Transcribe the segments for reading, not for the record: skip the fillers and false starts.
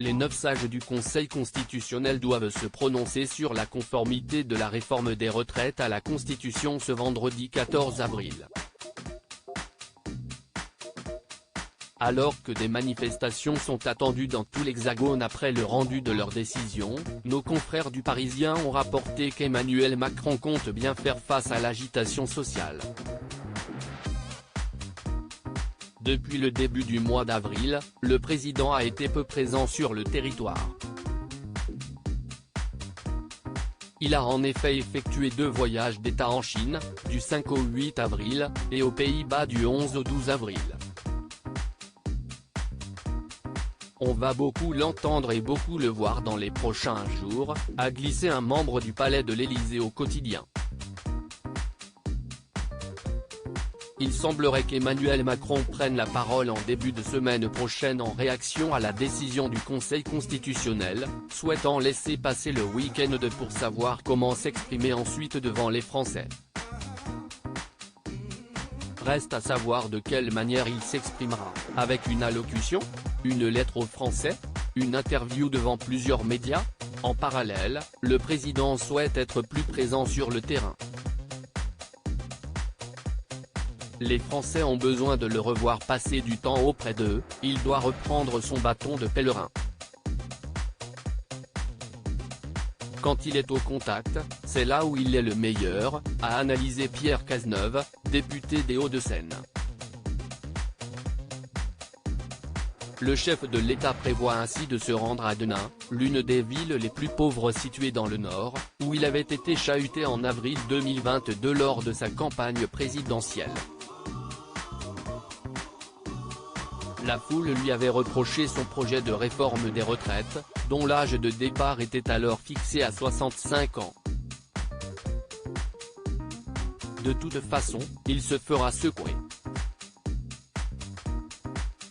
Les 9 sages du Conseil constitutionnel doivent se prononcer sur la conformité de la réforme des retraites à la Constitution ce vendredi 14 avril. Alors que des manifestations sont attendues dans tout l'Hexagone après le rendu de leur décision, nos confrères du Parisien ont rapporté qu'Emmanuel Macron compte bien faire face à l'agitation sociale. Depuis le début du mois d'avril, le président a été peu présent sur le territoire. Il a en effet effectué 2 voyages d'État en Chine, du 5 au 8 avril, et aux Pays-Bas du 11 au 12 avril. On va beaucoup l'entendre et beaucoup le voir dans les prochains jours, a glissé un membre du palais de l'Élysée au quotidien. Il semblerait qu'Emmanuel Macron prenne la parole en début de semaine prochaine en réaction à la décision du Conseil constitutionnel, souhaitant laisser passer le week-end pour savoir comment s'exprimer ensuite devant les Français. Reste à savoir de quelle manière il s'exprimera, avec une allocution, une lettre aux Français, une interview devant plusieurs médias. En parallèle, le président souhaite être plus présent sur le terrain. Les Français ont besoin de le revoir passer du temps auprès d'eux, il doit reprendre son bâton de pèlerin. Quand il est au contact, c'est là où il est le meilleur, a analysé Pierre Cazeneuve, député des Hauts-de-Seine. Le chef de l'État prévoit ainsi de se rendre à Denain, l'une des villes les plus pauvres situées dans le Nord, où il avait été chahuté en avril 2022 lors de sa campagne présidentielle. La foule lui avait reproché son projet de réforme des retraites, dont l'âge de départ était alors fixé à 65 ans. De toute façon, il se fera secouer.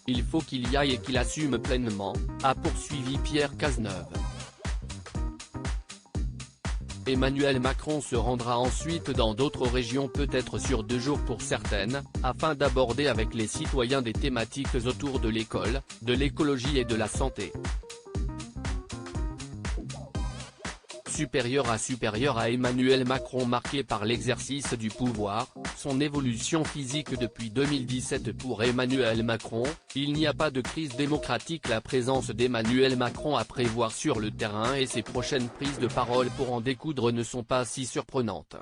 Il faut qu'il y aille et qu'il assume pleinement, a poursuivi Pierre Cazeneuve. Emmanuel Macron se rendra ensuite dans d'autres régions, peut-être sur 2 jours pour certaines, afin d'aborder avec les citoyens des thématiques autour de l'école, de l'écologie et de la santé. Supérieur à Emmanuel Macron, marqué par l'exercice du pouvoir, son évolution physique depuis 2017 pour Emmanuel Macron, il n'y a pas de crise démocratique. La présence d'Emmanuel Macron à prévoir sur le terrain et ses prochaines prises de parole pour en découdre ne sont pas si surprenantes.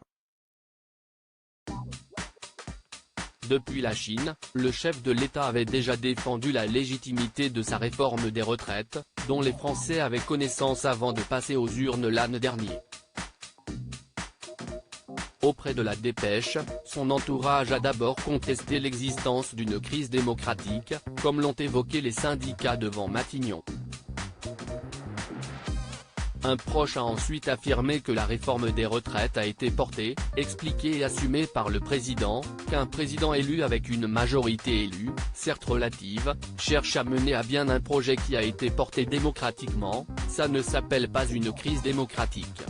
Depuis la Chine, le chef de l'État avait déjà défendu la légitimité de sa réforme des retraites, dont les Français avaient connaissance avant de passer aux urnes l'an dernier. Auprès de la Dépêche, son entourage a d'abord contesté l'existence d'une crise démocratique, comme l'ont évoqué les syndicats devant Matignon. Un proche a ensuite affirmé que la réforme des retraites a été portée, expliquée et assumée par le président, qu'un président élu avec une majorité élue, certes relative, cherche à mener à bien un projet qui a été porté démocratiquement, ça ne s'appelle pas une crise démocratique.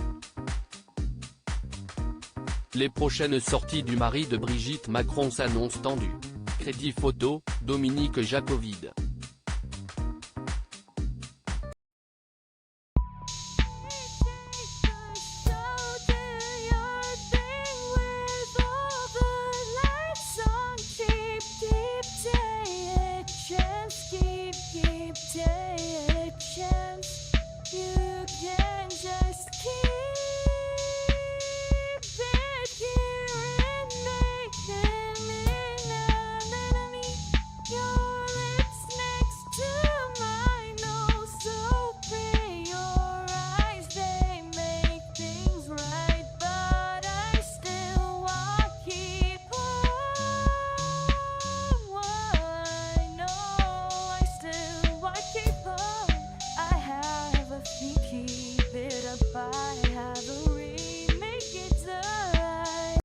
Les prochaines sorties du mari de Brigitte Macron s'annoncent tendues. Crédit photo, Dominique Jacovide.